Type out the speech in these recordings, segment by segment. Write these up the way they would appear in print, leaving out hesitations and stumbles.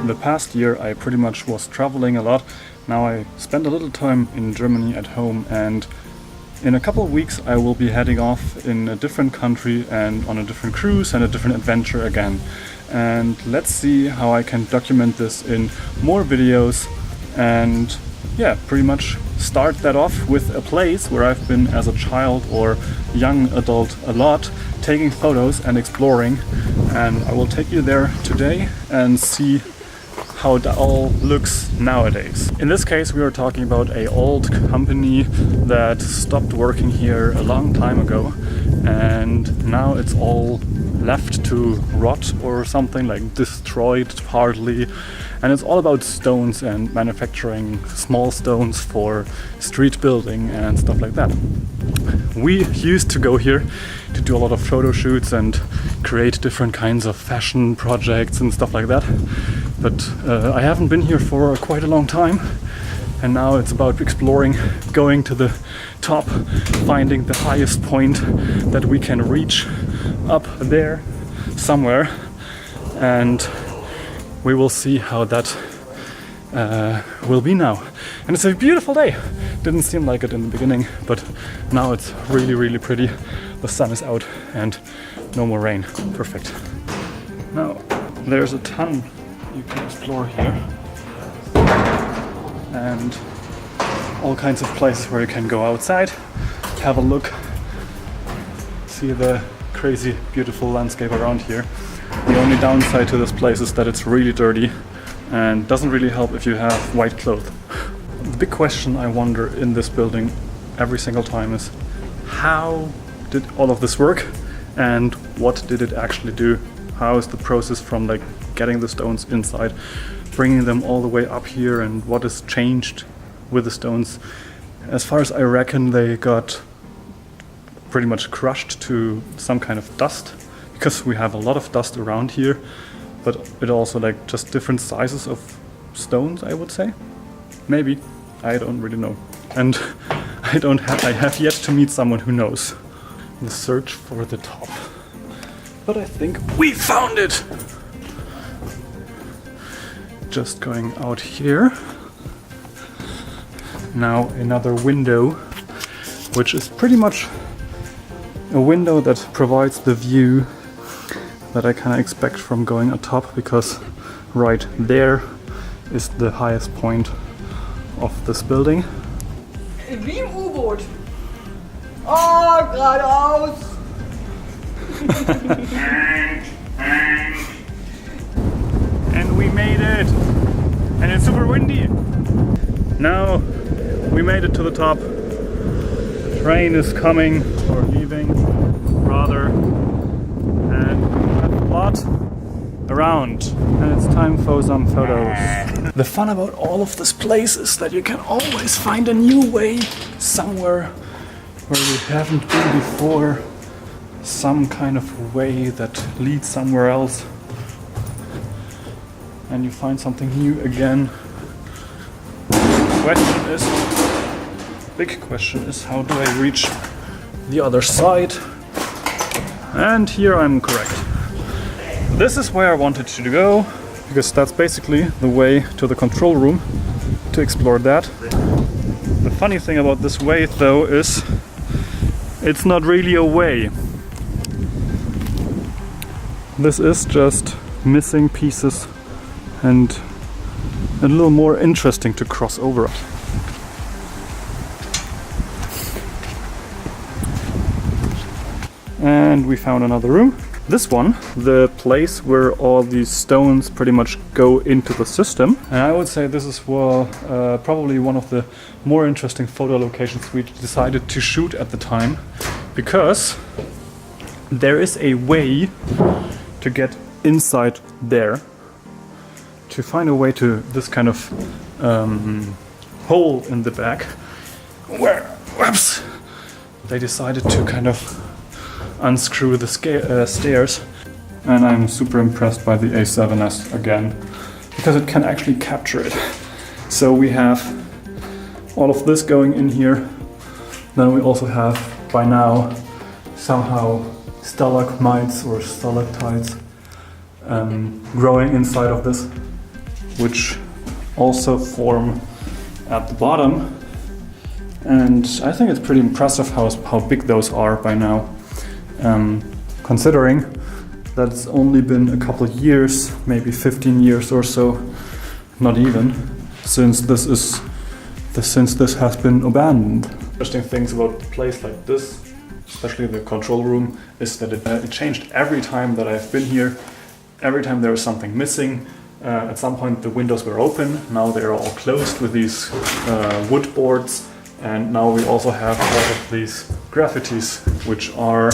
the past year I pretty much was traveling a lot. Now I spend a little time in Germany at home, and in a couple of weeks I will be heading off in a different country and on a different cruise and a different adventure again. And let's see how I can document this in more videos and yeah, pretty much start that off with a place where I've been as a child or young adult a lot, taking photos and exploring. And I will take you there today and see how it all looks nowadays. In this case we are talking about an old company that stopped working here a long time ago, and now it's all left to rot or something, like destroyed partly. And it's all about stones and manufacturing small stones for street building and stuff like that. We used to go here to do a lot of photo shoots and create different kinds of fashion projects and stuff like that. But I haven't been here for quite a long time, and now it's about exploring, going to the top, finding the highest point that we can reach up there somewhere, and we will see how that will be now. And it's a beautiful day. Didn't seem like it in the beginning, but now it's really, really pretty. The sun is out and no more rain. Perfect. Now, there's a ton you can explore here, and all kinds of places where you can go outside, have a look, see the crazy, beautiful landscape around here. The only downside to this place is that it's really dirty and doesn't really help if you have white clothes. The big question I wonder in this building every single time is, how did all of this work and what did it actually do? How is the process from like getting the stones inside, bringing them all the way up here, and what is changed with the stones? As far as I reckon, they got pretty much crushed to some kind of dust, because we have a lot of dust around here, but it also like just different sizes of stones, I would say. Maybe, I don't really know. And I have yet to meet someone who knows. The search for the top. But I think we found it! Just going out here. Now another window, which is pretty much a window that provides the view that I kind of expect from going atop, because right there is the highest point of this building. Wie im U-Boot. Oh, geradeaus. And we made it! And it's super windy! Now we made it to the top. The train is coming, or leaving rather, and we have a lot around, and it's time for some photos. The fun about all of this place is that you can always find a new way somewhere where you haven't been before, some kind of way that leads somewhere else, and you find something new again. Big question is, how do I reach the other side? And here I'm correct. This is where I wanted to go, because that's basically the way to the control room, to explore that. The funny thing about this way though is, it's not really a way. This is just missing pieces and a little more interesting to cross over. And we found another room. This one, the place where all these stones pretty much go into the system. And I would say this is probably one of the more interesting photo locations we decided to shoot at the time, because there is a way to get inside there, to find a way to this kind of hole in the back, where, whoops, they decided to kind of unscrew the stairs. And I'm super impressed by the A7S again, because it can actually capture it. So we have all of this going in here, then we also have by now somehow stalagmites or stalactites growing inside of this. which also form at the bottom. And I think it's pretty impressive how big those are by now, considering that it's only been a couple of years, maybe 15 years or so, not even, since this has been abandoned. Interesting things about a place like this, especially the control room, is that it changed every time that I've been here. Every time there was something missing. At some point the windows were open, now they're all closed with these wood boards, and now we also have all of these graffitis, which are,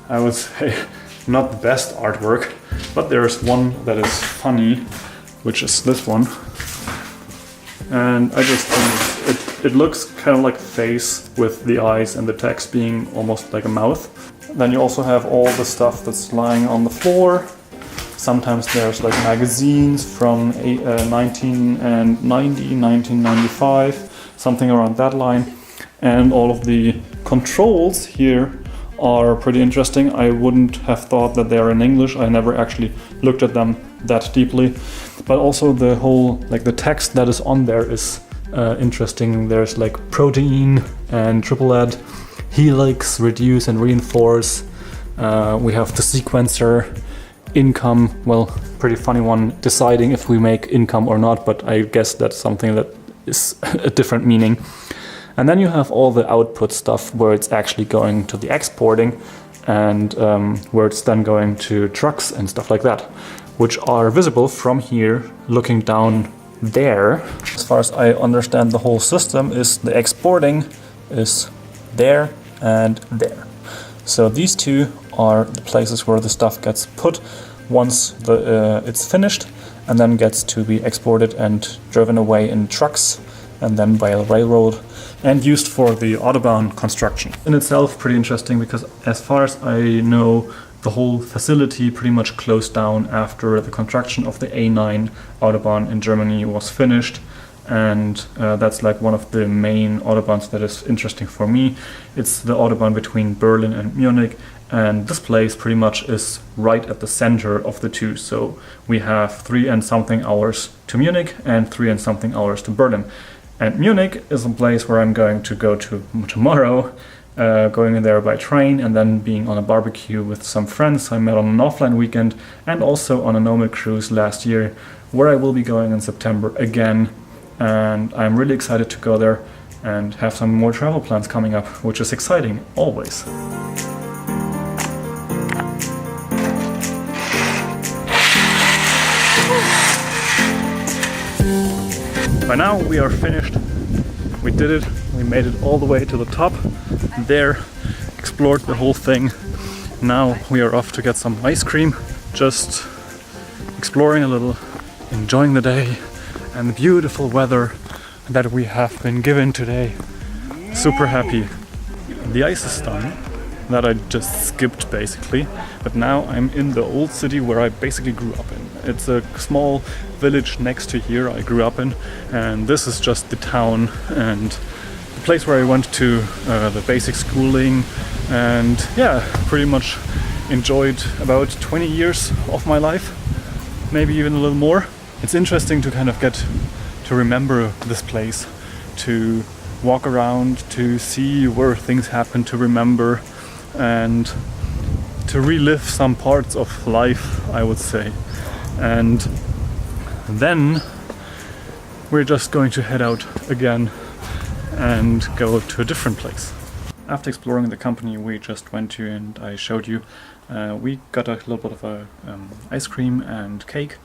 I would say, not the best artwork, but there's one that is funny, which is this one. And I just think it looks kind of like a face with the eyes and the text being almost like a mouth. Then you also have all the stuff that's lying on the floor. Sometimes there's like magazines from 1990, 1995, something around that line. And all of the controls here are pretty interesting. I wouldn't have thought that they are in English. I never actually looked at them that deeply. But also the whole, like the text that is on there is interesting. There's like protein and triple add, helix, reduce and reinforce. We have the sequencer, income, well, pretty funny one, deciding if we make income or not, but I guess that's something that is a different meaning. And then you have all the output stuff where it's actually going to the exporting and where it's then going to trucks and stuff like that, which are visible from here looking down there. As far as I understand, the whole system is the exporting is there and there. So these two are the places where the stuff gets put once it's finished, and then gets to be exported and driven away in trucks and then by a railroad and used for the Autobahn construction. In itself pretty interesting, because as far as I know, the whole facility pretty much closed down after the construction of the A9 Autobahn in Germany was finished. And that's like one of the main Autobahns that is interesting for me. It's the Autobahn between Berlin and Munich, and this place pretty much is right at the center of the two. So we have 3 and something hours to Munich and 3 and something hours to Berlin. And Munich is a place where I'm going to go to tomorrow, going in there by train and then being on a barbecue with some friends I met on an offline weekend, and also on a Nomad cruise last year, where I will be going in September again. And I'm really excited to go there and have some more travel plans coming up, which is exciting, always. By now we are finished. We did it. We made it all the way to the top. There, explored the whole thing. Now we are off to get some ice cream. Just exploring a little, enjoying the day and the beautiful weather that we have been given today. Super happy. The ice is done, that I just skipped basically, but now I'm in the old city where I basically grew up in. It's a small village next to here I grew up in, and this is just the town and the place where I went to the basic schooling, and yeah, pretty much enjoyed about 20 years of my life, maybe even a little more. It's interesting to kind of get to remember this place, to walk around, to see where things happen, to remember and to relive some parts of life, I would say. And then we're just going to head out again and go to a different place. After exploring the company we just went to and I showed you, we got a little bit of a ice cream and cake.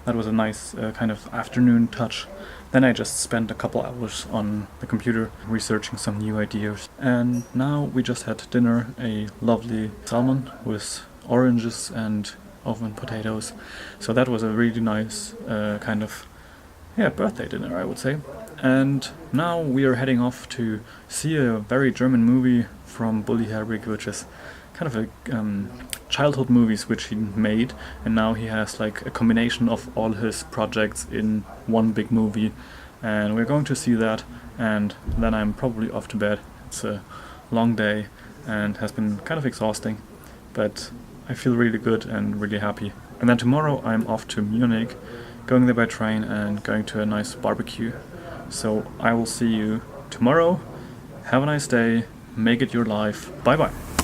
That was a nice kind of afternoon touch. Then I just spent a couple hours on the computer researching some new ideas. And now we just had dinner, a lovely salmon with oranges and oven potatoes. So that was a really nice kind of birthday dinner, I would say. And now we are heading off to see a very German movie from Bully Herbig, which is kind of a childhood movies which he made, and now he has like a combination of all his projects in one big movie, and we're going to see that, and then I'm probably off to bed. It's a long day and has been kind of exhausting, but I feel really good and really happy. And then tomorrow I'm off to Munich going there by train and going to a nice barbecue. So I will see you tomorrow. Have a nice day. Make it your life. Bye bye.